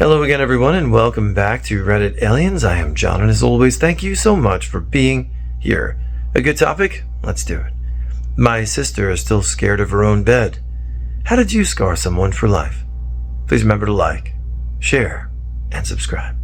Hello again, everyone, and welcome back to Reddit Aliens. I am John, and as always, thank you so much for being here. A good topic? Let's do it. My sister is still scared of her own bed. How did you scar someone for life? Please remember to like, share, and subscribe.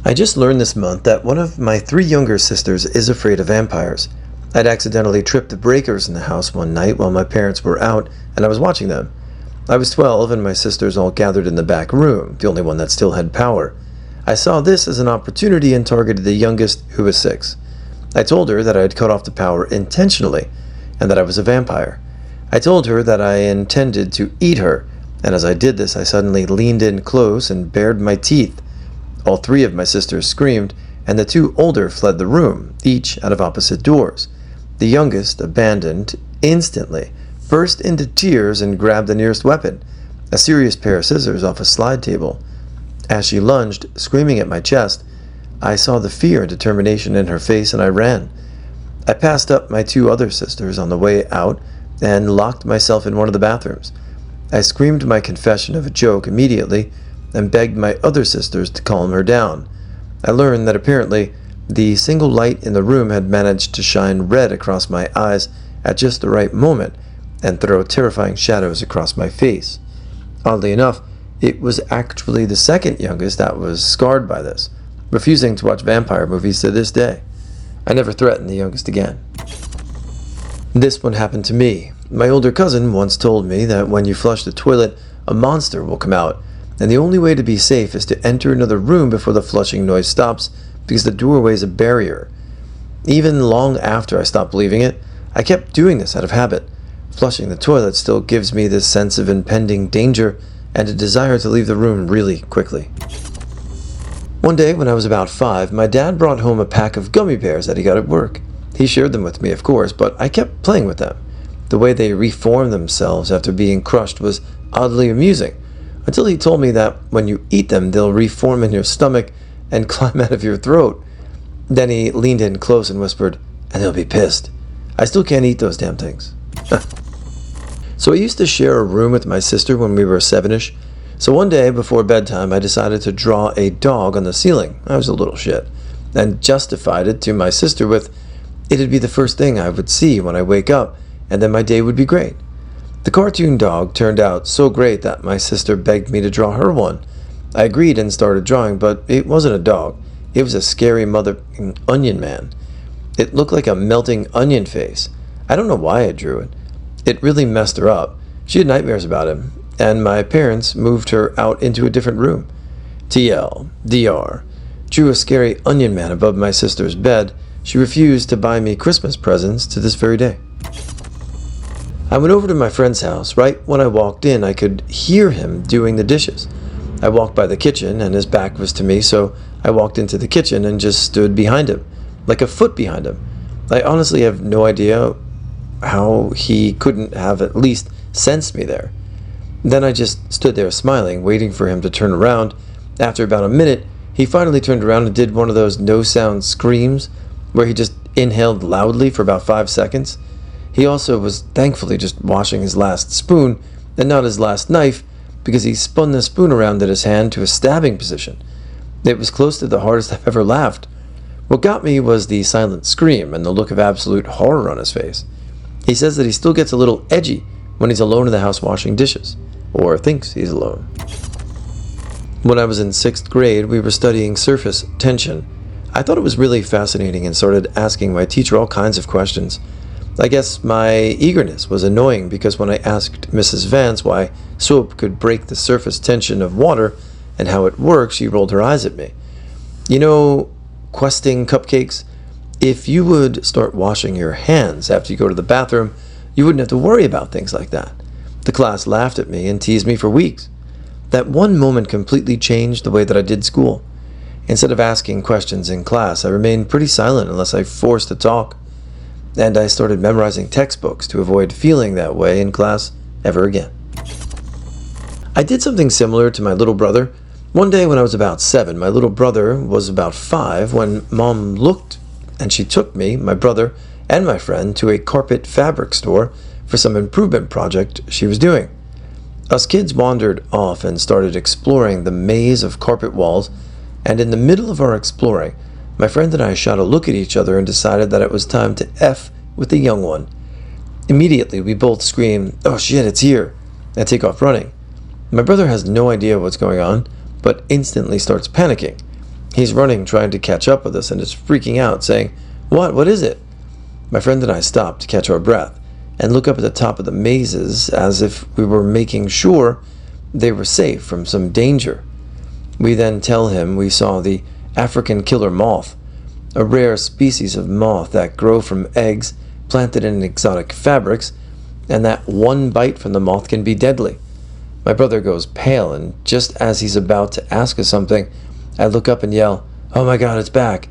I just learned this month that one of my 3 younger sisters is afraid of vampires. I'd accidentally tripped the breakers in the house one night while my parents were out and I was watching them. I was 12 and my sisters all gathered in the back room, the only one that still had power. I saw this as an opportunity and targeted the youngest, who was 6. I told her that I had cut off the power intentionally and that I was a vampire. I told her that I intended to eat her, and as I did this I suddenly leaned in close and bared my teeth. All 3 of my sisters screamed, and the 2 older fled the room, each out of opposite doors. The youngest, abandoned instantly, burst into tears and grabbed the nearest weapon, a serious pair of scissors off a slide table. As she lunged, screaming at my chest, I saw the fear and determination in her face and I ran. I passed up my 2 other sisters on the way out and locked myself in one of the bathrooms. I screamed my confession of a joke immediately and begged my other sisters to calm her down. I learned that apparently the single light in the room had managed to shine red across my eyes at just the right moment and throw terrifying shadows across my face. Oddly enough, it was actually the second youngest that was scarred by this, refusing to watch vampire movies to this day. I never threatened the youngest again. This one happened to me. My older cousin once told me that when you flush the toilet, a monster will come out, and the only way to be safe is to enter another room before the flushing noise stops because the doorway is a barrier. Even long after I stopped believing it, I kept doing this out of habit. Flushing the toilet still gives me this sense of impending danger and a desire to leave the room really quickly. One day when I was about 5, my dad brought home a pack of gummy bears that he got at work. He shared them with me, of course, but I kept playing with them. The way they reformed themselves after being crushed was oddly amusing, until he told me that when you eat them, they'll reform in your stomach and climb out of your throat. Then he leaned in close and whispered, "And they'll be pissed. I still can't eat those damn things." So I used to share a room with my sister when we were 7-ish. So one day before bedtime, I decided to draw a dog on the ceiling. I was a little shit, and justified it to my sister with, it'd be the first thing I would see when I wake up, and then my day would be great. The cartoon dog turned out so great that my sister begged me to draw her one. I agreed and started drawing, but it wasn't a dog. It was a scary mother onion man. It looked like a melting onion face. I don't know why I drew it. It really messed her up. She had nightmares about him, and my parents moved her out into a different room. TL, DR, drew a scary onion man above my sister's bed. She refused to buy me Christmas presents to this very day. I went over to my friend's house. Right when I walked in, I could hear him doing the dishes. I walked by the kitchen, and his back was to me, so I walked into the kitchen and just stood behind him, like a foot behind him. I honestly have no idea how he couldn't have at least sensed me there. Then I just stood there smiling, waiting for him to turn around. After about a minute, he finally turned around and did one of those no-sound screams, where he just inhaled loudly for about 5 seconds. He also was thankfully just washing his last spoon, and not his last knife, because he spun the spoon around in his hand to a stabbing position. It was close to the hardest I've ever laughed. What got me was the silent scream and the look of absolute horror on his face. He says that he still gets a little edgy when he's alone in the house washing dishes, or thinks he's alone. When I was in 6th grade, we were studying surface tension. I thought it was really fascinating and started asking my teacher all kinds of questions. I guess my eagerness was annoying because when I asked Mrs. Vance why soap could break the surface tension of water and how it works, she rolled her eyes at me. You know, questing cupcakes? If you would start washing your hands after you go to the bathroom, you wouldn't have to worry about things like that. The class laughed at me and teased me for weeks. That one moment completely changed the way that I did school. Instead of asking questions in class, I remained pretty silent unless I forced to talk. And I started memorizing textbooks to avoid feeling that way in class ever again. I did something similar to my little brother. One day when I was about 7, my little brother was about 5 when Mom looked and she took me, my brother, and my friend to a carpet fabric store for some improvement project she was doing. Us kids wandered off and started exploring the maze of carpet walls, and in the middle of our exploring, my friend and I shot a look at each other and decided that it was time to F with the young one. Immediately, we both scream, "Oh shit, it's here," and take off running. My brother has no idea what's going on, but instantly starts panicking. He's running, trying to catch up with us, and is freaking out, saying, What is it?" My friend and I stop to catch our breath and look up at the top of the mazes as if we were making sure they were safe from some danger. We then tell him we saw the African killer moth, a rare species of moth that grow from eggs planted in exotic fabrics, and that one bite from the moth can be deadly. My brother goes pale, and just as he's about to ask us something, I look up and yell, "Oh my God, it's back!"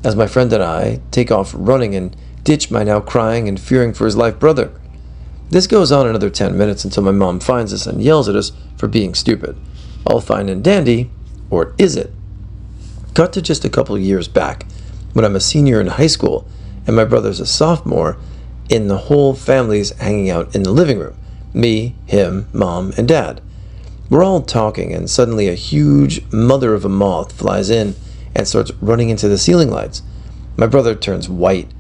as my friend and I take off running and ditch my now crying and fearing for his life brother. This goes on another 10 minutes until my mom finds us and yells at us for being stupid. All fine and dandy, or is it? Cut to just a couple years back, when I'm a senior in high school and my brother's a sophomore, and the whole family's hanging out in the living room. Me, him, mom, and dad. We're all talking, and suddenly a huge mother of a moth flies in and starts running into the ceiling lights. My brother turns white.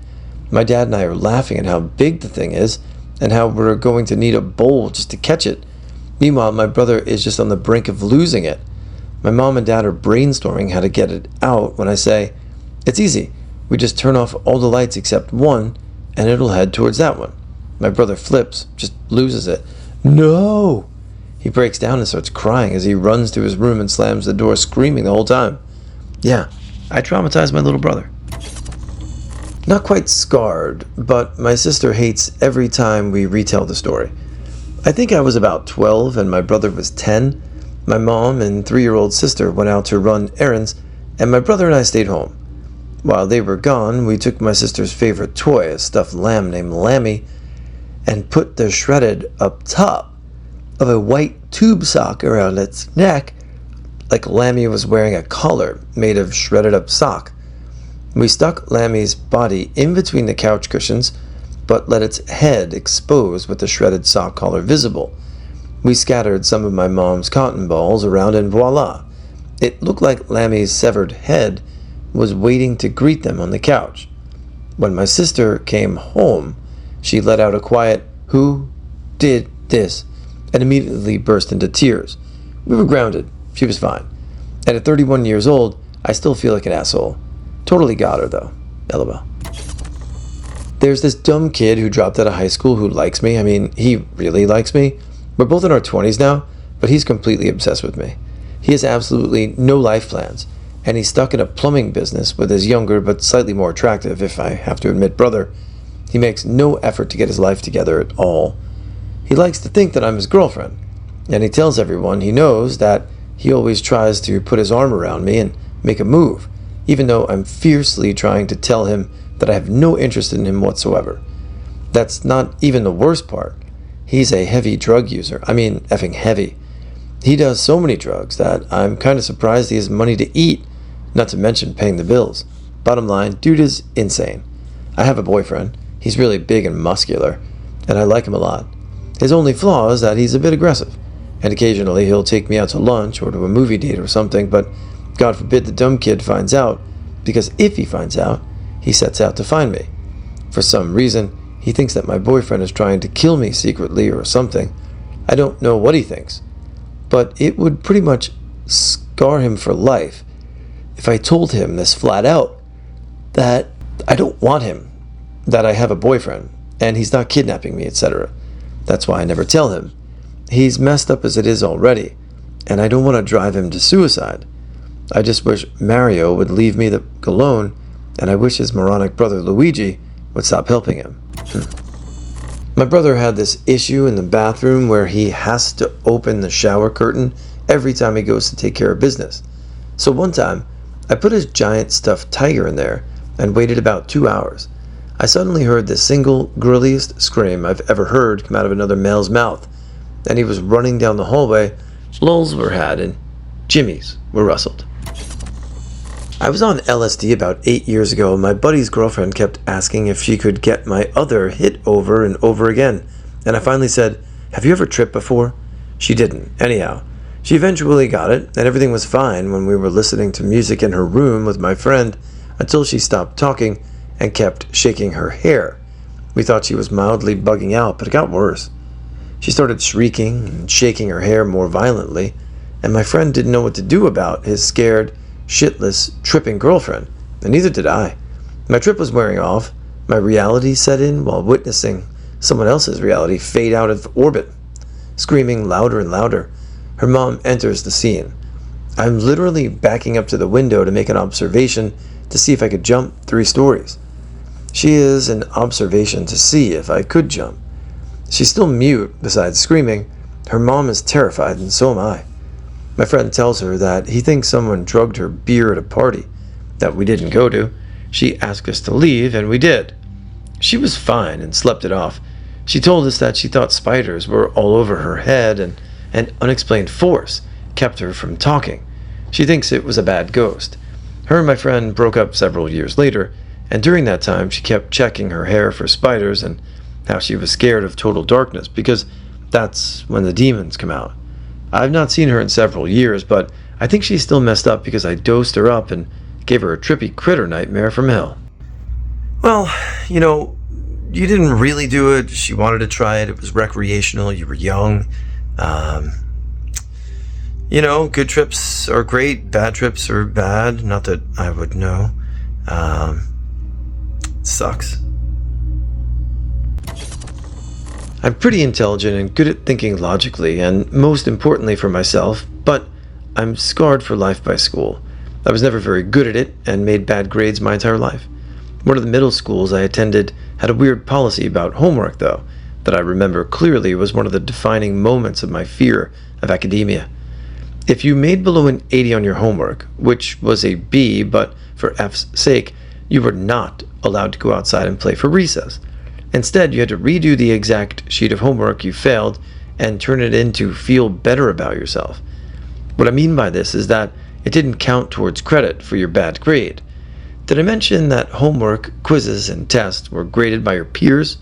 My dad and I are laughing at how big the thing is and how we're going to need a bowl just to catch it. Meanwhile, my brother is just on the brink of losing it. My mom and dad are brainstorming how to get it out when I say, "It's easy. We just turn off all the lights except one, and it'll head towards that one." My brother flips, just loses it. "No!" He breaks down and starts crying as he runs to his room and slams the door, screaming the whole time. Yeah, I traumatized my little brother. Not quite scarred, but my sister hates every time we retell the story. I think I was about 12 and my brother was 10. My mom and 3-year-old sister went out to run errands, and my brother and I stayed home. While they were gone, we took my sister's favorite toy, a stuffed lamb named Lammy, and put the shredded up top of a white tube sock around its neck, like Lammy was wearing a collar made of shredded up sock. We stuck Lammy's body in between the couch cushions, but let its head expose with the shredded sock collar visible. We scattered some of my mom's cotton balls around, and voila! It looked like Lammy's severed head was waiting to greet them on the couch. When my sister came home, she let out a quiet, "Who did this?" and immediately burst into tears. We were grounded. She was fine. And at 31 years old, I still feel like an asshole. Totally got her, though. LOL. There's this dumb kid who dropped out of high school who likes me. I mean, he really likes me. We're both in our 20s now, but he's completely obsessed with me. He has absolutely no life plans, and he's stuck in a plumbing business with his younger but slightly more attractive, if I have to admit, brother. He makes no effort to get his life together at all. He likes to think that I'm his girlfriend, and he tells everyone he knows that he always tries to put his arm around me and make a move, even though I'm fiercely trying to tell him that I have no interest in him whatsoever. That's not even the worst part. He's a heavy drug user. I mean, effing heavy. He does so many drugs that I'm kind of surprised he has money to eat, not to mention paying the bills. Bottom line, dude is insane. I have a boyfriend. He's really big and muscular, and I like him a lot. His only flaw is that he's a bit aggressive, and occasionally he'll take me out to lunch or to a movie date or something, but God forbid the dumb kid finds out, because if he finds out, he sets out to find me. For some reason, he thinks that my boyfriend is trying to kill me secretly or something. I don't know what he thinks, but it would pretty much scar him for life if I told him this flat out, that I don't want him, that I have a boyfriend, and he's not kidnapping me, etc. That's why I never tell him. He's messed up as it is already, and I don't want to drive him to suicide. I just wish Mario would leave me alone, and I wish his moronic brother Luigi would stop helping him. My brother had this issue in the bathroom where he has to open the shower curtain every time he goes to take care of business. So one time, I put his giant stuffed tiger in there and waited about 2 hours. I suddenly heard the single girliest scream I've ever heard come out of another male's mouth, and he was running down the hallway. Lulls were had and jimmies were rustled. I was on LSD about 8 years ago, and my buddy's girlfriend kept asking if she could get my other hit over and over again, and I finally said, "Have you ever tripped before?" She didn't. Anyhow, she eventually got it, and everything was fine when we were listening to music in her room with my friend until she stopped talking and kept shaking her hair. We thought she was mildly bugging out, but it got worse. She started shrieking and shaking her hair more violently, and my friend didn't know what to do about his scared, shitless, tripping girlfriend, and neither did I. My trip was wearing off. My reality set in while witnessing someone else's reality fade out of orbit. Screaming louder and louder, her mom enters the scene. I'm literally backing up to the window to make an observation to see if I could jump 3 stories. She is an observation to see if I could jump. She's still mute besides screaming. Her mom is terrified, and so am I. My friend tells her that he thinks someone drugged her beer at a party that we didn't go to. She asked us to leave, and we did. She was fine and slept it off. She told us that she thought spiders were all over her head and an unexplained force kept her from talking. She thinks it was a bad ghost. Her and my friend broke up several years later, and during that time she kept checking her hair for spiders and how she was scared of total darkness because that's when the demons come out. I've not seen her in several years, but I think she's still messed up because I dosed her up and gave her a trippy critter nightmare from hell. Well, you didn't really do it. She wanted to try it. It was recreational. You were young. Good trips are great. Bad trips are bad. Not that I would know. Sucks. I'm pretty intelligent and good at thinking logically, and most importantly for myself, but I'm scarred for life by school. I was never very good at it and made bad grades my entire life. One of the middle schools I attended had a weird policy about homework, though, that I remember clearly was one of the defining moments of my fear of academia. If you made below an 80 on your homework, which was a B, but for F's sake, you were not allowed to go outside and play for recess. Instead, you had to redo the exact sheet of homework you failed and turn it in to feel better about yourself. What I mean by this is that it didn't count towards credit for your bad grade. Did I mention that homework, quizzes, and tests were graded by your peers?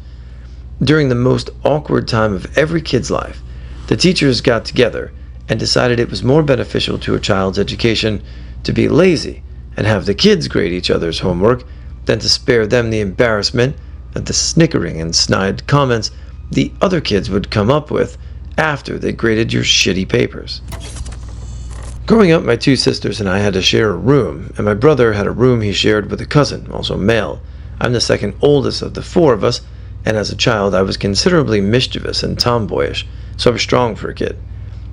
During the most awkward time of every kid's life, the teachers got together and decided it was more beneficial to a child's education to be lazy and have the kids grade each other's homework than to spare them the embarrassment of the snickering and snide comments the other kids would come up with after they graded your shitty papers. Growing up, my 2 sisters and I had to share a room, and my brother had a room he shared with a cousin, also male. I'm the second oldest of the 4 of us, and as a child I was considerably mischievous and tomboyish, so I was strong for a kid.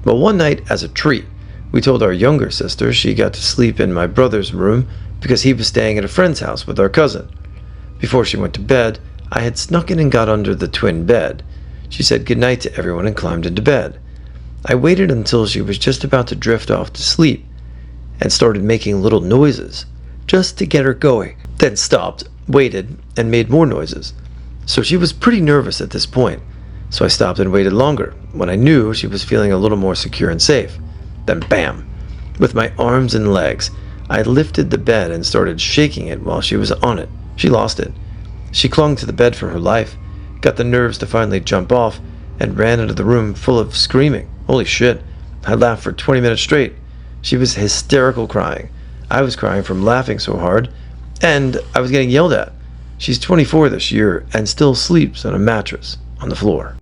Well, one night, as a treat, we told our younger sister she got to sleep in my brother's room because he was staying at a friend's house with our cousin. Before she went to bed, I had snuck in and got under the twin bed. She said goodnight to everyone and climbed into bed. I waited until she was just about to drift off to sleep and started making little noises just to get her going, then stopped, waited, and made more noises. So she was pretty nervous at this point, so I stopped and waited longer when I knew she was feeling a little more secure and safe. Then bam! With my arms and legs, I lifted the bed and started shaking it while she was on it. She lost it. She clung to the bed for her life, got the nerves to finally jump off, and ran into the room full of screaming. Holy shit. I laughed for 20 minutes straight. She was hysterical crying. I was crying from laughing so hard, and I was getting yelled at. She's 24 this year and still sleeps on a mattress on the floor.